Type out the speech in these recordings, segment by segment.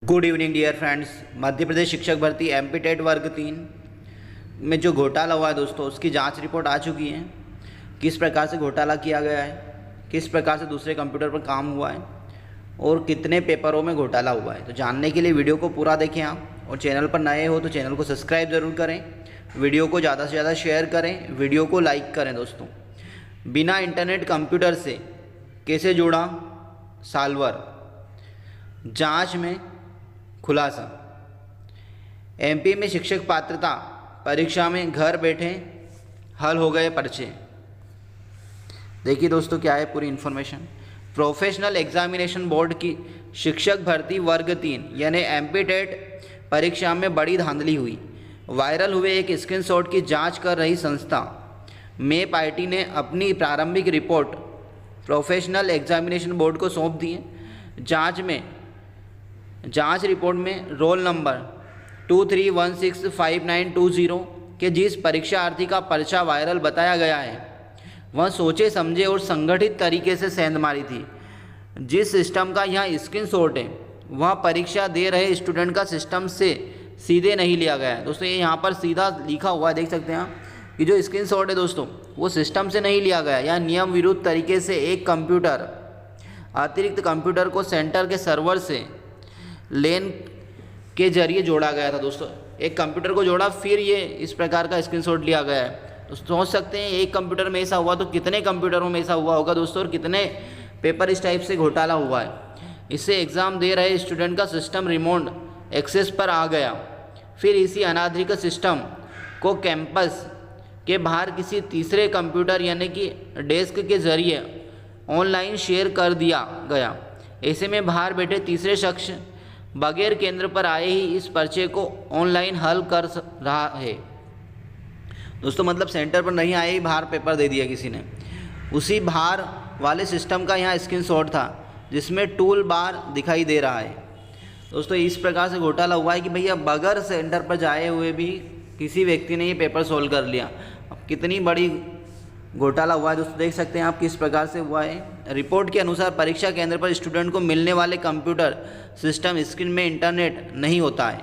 Good evening dear friends. Madhya Pradesh शिक्षक भर्ती MP TET वर्ग 3 में जो घोटाला हुआ है दोस्तों, उसकी जांच रिपोर्ट आ चुकी है। किस प्रकार से घोटाला किया गया है, किस प्रकार से दूसरे कंप्यूटर पर काम हुआ है और कितने पेपरों में घोटाला हुआ है, तो जानने के लिए वीडियो को पूरा देखें आप। और चैनल पर नए हो तो चैनल को सब्सक्राइब ज़रूर करें, वीडियो को ज़्यादा से ज़्यादा शेयर करें, वीडियो को लाइक करें। दोस्तों, बिना इंटरनेट कंप्यूटर से कैसे जुड़ा सॉल्वर, जांच में खुलासा। एमपी में शिक्षक पात्रता परीक्षा में घर बैठे हल हो गए पर्चे। देखिए दोस्तों, क्या है पूरी इन्फॉर्मेशन। प्रोफेशनल एग्जामिनेशन बोर्ड की शिक्षक भर्ती वर्ग 3 यानी एमपी टेट परीक्षा में बड़ी धांधली हुई। वायरल हुए एक स्क्रीनशॉट की जांच कर रही संस्था मेप आईटी ने अपनी प्रारंभिक रिपोर्ट प्रोफेशनल एग्जामिनेशन बोर्ड को सौंप दी है। जांच रिपोर्ट में रोल नंबर 23165920 के जिस परीक्षार्थी का पर्चा वायरल बताया गया है, वह सोचे समझे और संगठित तरीके से सेंध मारी थी। जिस सिस्टम का यहाँ स्क्रीनशॉट है, वह परीक्षा दे रहे स्टूडेंट का सिस्टम से सीधे नहीं लिया गया है। दोस्तों, ये यहाँ पर सीधा लिखा हुआ है, देख सकते हैं आप कि जो स्क्रीनशॉट है दोस्तों, वो सिस्टम से नहीं लिया गया। यहाँ नियम विरुद्ध तरीके से एक कंप्यूटर अतिरिक्त कंप्यूटर को सेंटर के सर्वर से लेन के जरिए जोड़ा गया था। दोस्तों, एक कंप्यूटर को जोड़ा, फिर ये इस प्रकार का स्क्रीनशॉट लिया गया है। तो सोच सकते हैं एक कंप्यूटर में ऐसा हुआ तो कितने कंप्यूटरों में ऐसा हुआ होगा दोस्तों, और कितने पेपर इस टाइप से घोटाला हुआ है। इससे एग्ज़ाम दे रहे स्टूडेंट का सिस्टम रिमोट एक्सेस पर आ गया, फिर इसी अनाधिकृत सिस्टम को कैंपस के बाहर किसी तीसरे कंप्यूटर यानी कि डेस्क के जरिए ऑनलाइन शेयर कर दिया गया। ऐसे में बाहर बैठे तीसरे शख्स बगैर केंद्र पर आए ही इस पर्चे को ऑनलाइन हल कर रहा है। दोस्तों, मतलब सेंटर पर नहीं आए ही बाहर पेपर दे दिया किसी ने। उसी बाहर वाले सिस्टम का यहाँ स्क्रीनशॉट था जिसमें टूल बार दिखाई दे रहा है। दोस्तों, इस प्रकार से घोटाला हुआ है कि भैया बगैर सेंटर पर जाए हुए भी किसी व्यक्ति ने ये पेपर सोल्व कर लिया। अब कितनी बड़ी घोटाला हुआ है दोस्तों, देख सकते हैं आप किस प्रकार से हुआ है। रिपोर्ट के अनुसार परीक्षा केंद्र पर स्टूडेंट को मिलने वाले कंप्यूटर सिस्टम स्क्रीन में इंटरनेट नहीं होता है,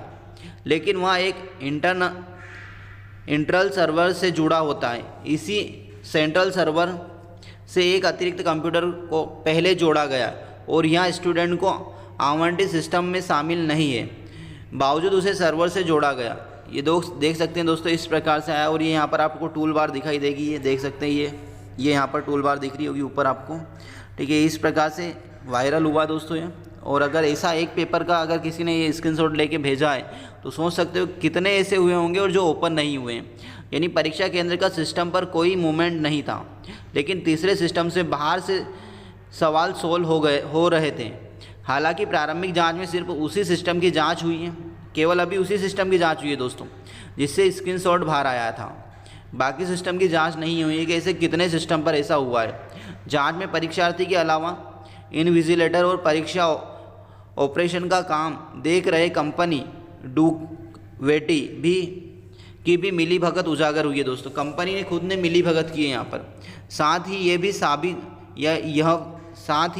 लेकिन वहाँ एक इंटरनल सर्वर से जुड़ा होता है। इसी सेंट्रल सर्वर से एक अतिरिक्त कंप्यूटर को पहले जोड़ा गया और यहाँ स्टूडेंट को आवंटित सिस्टम में शामिल नहीं है, बावजूद उसे सर्वर से जोड़ा गया। ये देख सकते हैं दोस्तों, इस प्रकार से आया। और ये यहाँ पर आपको टूल बार दिखाई देगी, ये देख सकते हैं, ये यहाँ पर टूल बार दिख रही होगी ऊपर आपको, ठीक है। इस प्रकार से वायरल हुआ दोस्तों ये। और अगर ऐसा एक पेपर का अगर किसी ने ये स्क्रीनशॉट लेके भेजा है तो सोच सकते हो कितने ऐसे हुए होंगे और जो ओपन नहीं हुए। यानी परीक्षा केंद्र का सिस्टम पर कोई मूवमेंट नहीं था, लेकिन तीसरे सिस्टम से बाहर से सवाल सोल्व हो रहे थे। हालांकि प्रारंभिक जाँच में सिर्फ उसी सिस्टम की जाँच हुई है, केवल अभी उसी सिस्टम की जांच हुई है दोस्तों जिससे स्क्रीनशॉट बाहर आया था। बाकी सिस्टम की जांच नहीं हुई है कि ऐसे कितने सिस्टम पर ऐसा हुआ है। जांच में परीक्षार्थी के अलावा इनविजिलेटर और परीक्षा ऑपरेशन का काम देख रहे कंपनी डुवेटी की भी मिलीभगत उजागर हुई है दोस्तों। कंपनी ने खुद ने मिलीभगत की है यहाँ पर। साथ ही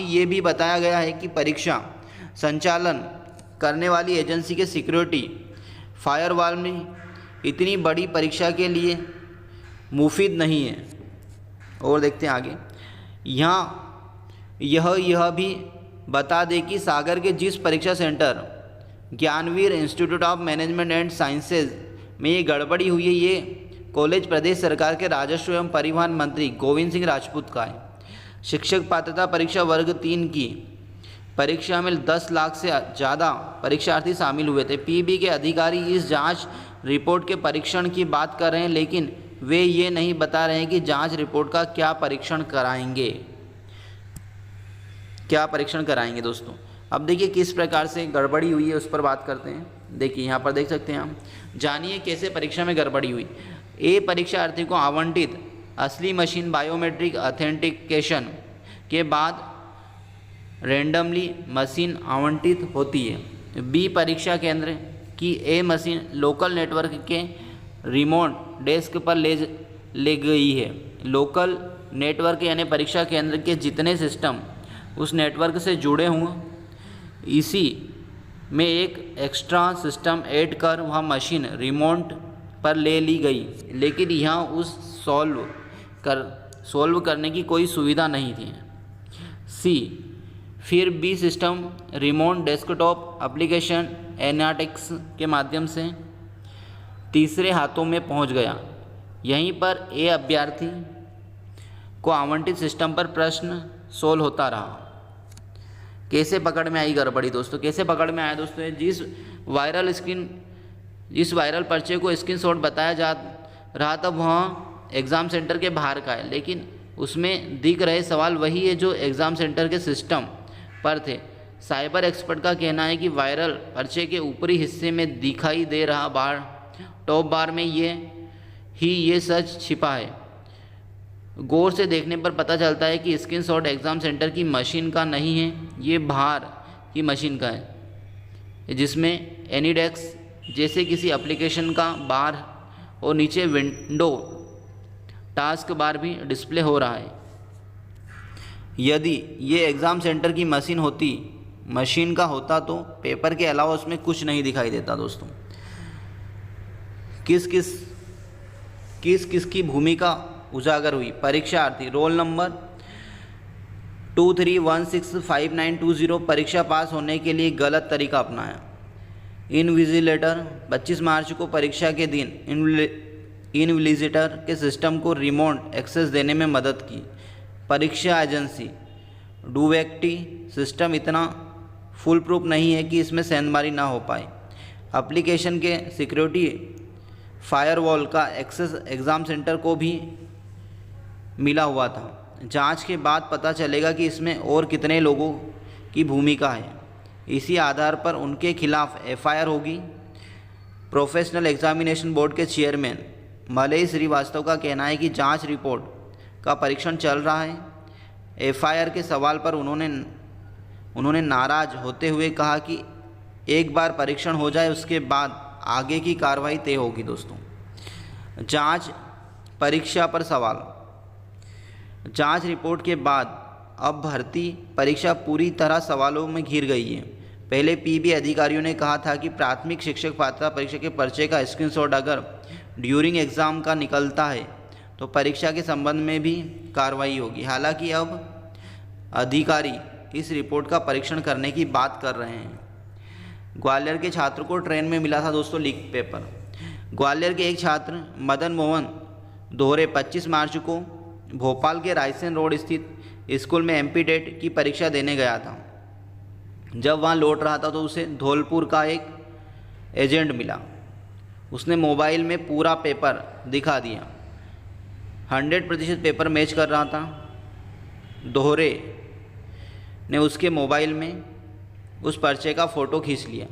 ये भी बताया गया है कि परीक्षा संचालन करने वाली एजेंसी के सिक्योरिटी फायरवॉल में इतनी बड़ी परीक्षा के लिए मुफीद नहीं है। और देखते हैं आगे। यह भी बता दें कि सागर के जिस परीक्षा centre Gyanveer institute of management and sciences में ये गड़बड़ी हुई है, ये कॉलेज प्रदेश सरकार के राजस्व एवं परिवहन मंत्री गोविंद सिंह राजपूत का है। शिक्षक पात्रता परीक्षा वर्ग 3 की परीक्षा में 10 लाख से ज़्यादा परीक्षार्थी शामिल हुए थे। पीबी के अधिकारी इस जांच रिपोर्ट के परीक्षण की बात कर रहे हैं, लेकिन वे ये नहीं बता रहे हैं कि जांच रिपोर्ट का क्या परीक्षण कराएंगे दोस्तों। अब देखिए किस प्रकार से गड़बड़ी हुई है, उस पर बात करते हैं। देखिए यहाँ पर देख सकते हैं हम, जानिए कैसे परीक्षा में गड़बड़ी हुई। ए परीक्षार्थी को आवंटित असली मशीन बायोमेट्रिक ऑथेंटिकेशन के बाद रैंडमली मशीन आवंटित होती है। बी परीक्षा केंद्र की ए मशीन लोकल नेटवर्क के रिमोट डेस्क पर ले गई है। लोकल नेटवर्क यानी परीक्षा केंद्र के जितने सिस्टम उस नेटवर्क से जुड़े हों, इसी में एक एक्स्ट्रा सिस्टम ऐड कर वह मशीन रिमोट पर ले ली गई, लेकिन यहाँ उस सॉल्व करने की कोई सुविधा नहीं थी। सी, फिर B system remote desktop application analytics के माध्यम से तीसरे हाथों में पहुंच गया। यहीं पर ए अभ्यर्थी को आवंटित सिस्टम पर प्रश्न सोल्व होता रहा। कैसे पकड़ में आई गड़बड़ी दोस्तों? कैसे पकड़ में आया दोस्तों? जिस वायरल पर्चे को स्क्रीनशॉट बताया जा रहा था वह एग्ज़ाम सेंटर के बाहर का है, लेकिन उसमें दिख रहे सवाल वही है जो एग्ज़ाम सेंटर के सिस्टम पर थे। साइबर एक्सपर्ट का कहना है कि वायरल पर्चे के ऊपरी हिस्से में दिखाई दे रहा बार, टॉप बार में ये सच छिपा है। गौर से देखने पर पता चलता है कि स्क्रीनशॉट एग्ज़ाम सेंटर की मशीन का नहीं है, ये बाहर की मशीन का है, जिसमें एनीडेक्स जैसे किसी एप्लीकेशन का बार और नीचे विंडो टास्क बार भी डिस्प्ले हो रहा है। यदि ये एग्ज़ाम सेंटर की मशीन का होता तो पेपर के अलावा उसमें कुछ नहीं दिखाई देता दोस्तों। किस की भूमिका उजागर हुई? परीक्षार्थी रोल नंबर 23165920 परीक्षा पास होने के लिए गलत तरीका अपनाया। इनविजिलेटर 25 मार्च को परीक्षा के दिन इनविजिलेटर के सिस्टम को रिमोट एक्सेस देने में मदद की। परीक्षा एजेंसी डुवेक्टी सिस्टम इतना फुल प्रूफ नहीं है कि इसमें सेंधमारी ना हो पाए। एप्लीकेशन के सिक्योरिटी फायरवॉल का एक्सेस एग्ज़ाम सेंटर को भी मिला हुआ था। जांच के बाद पता चलेगा कि इसमें और कितने लोगों की भूमिका है। इसी आधार पर उनके खिलाफ एफआईआर होगी। प्रोफेशनल एग्जामिनेशन बोर्ड के चेयरमैन मलय श्रीवास्तव का कहना है कि जांच रिपोर्ट का परीक्षण चल रहा है। एफआईआर के सवाल पर उन्होंने नाराज होते हुए कहा कि एक बार परीक्षण हो जाए उसके बाद आगे की कार्रवाई तय होगी। दोस्तों, जांच परीक्षा पर सवाल। जांच रिपोर्ट के बाद अब भर्ती परीक्षा पूरी तरह सवालों में घिर गई है। पहले पीबी अधिकारियों ने कहा था कि प्राथमिक शिक्षक पात्रता परीक्षा के पर्चे का स्क्रीनशॉट अगर ड्यूरिंग एग्ज़ाम का निकलता है तो परीक्षा के संबंध में भी कार्रवाई होगी। हालांकि अब अधिकारी इस रिपोर्ट का परीक्षण करने की बात कर रहे हैं। ग्वालियर के छात्र को ट्रेन में मिला था दोस्तों लीक पेपर। ग्वालियर के एक छात्र मदन मोहन दोहरे 25 मार्च को भोपाल के रायसेन रोड स्थित स्कूल में एमपी टेट की परीक्षा देने गया था। जब वहां लौट रहा था तो उसे धौलपुर का एक एजेंट मिला। उसने मोबाइल में पूरा पेपर दिखा दिया। 100% पेपर मैच कर रहा था। दोहरे ने उसके मोबाइल में उस पर्चे का फ़ोटो खींच लिया,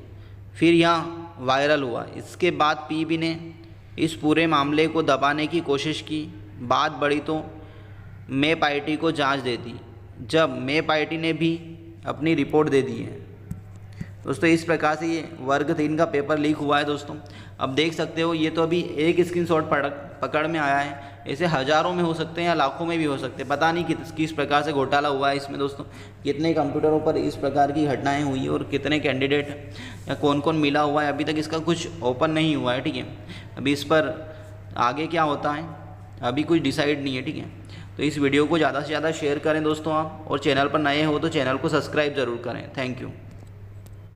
फिर यहाँ वायरल हुआ। इसके बाद पीबी ने इस पूरे मामले को दबाने की कोशिश की। बात बढ़ी तो मेप आईटी को जांच दे दी। जब मेप आईटी ने भी अपनी रिपोर्ट दे दी है। दोस्तों, इस प्रकार से ये वर्ग 3 का पेपर लीक हुआ है। दोस्तों, अब देख सकते हो ये तो अभी एक स्क्रीनशॉट पकड़ में आया है। ऐसे हज़ारों में हो सकते हैं या लाखों में भी हो सकते हैं। पता नहीं किस प्रकार से घोटाला हुआ है इसमें। दोस्तों, कितने कंप्यूटरों पर इस प्रकार की घटनाएं हुई और कितने कैंडिडेट या कौन कौन मिला हुआ है, अभी तक इसका कुछ ओपन नहीं हुआ है। ठीक है, अभी इस पर आगे क्या होता है अभी कुछ डिसाइड नहीं है। ठीक है, तो इस वीडियो को ज़्यादा से ज़्यादा शेयर करें दोस्तों आप, और चैनल पर नए हो तो चैनल को सब्सक्राइब ज़रूर करें। Thank you.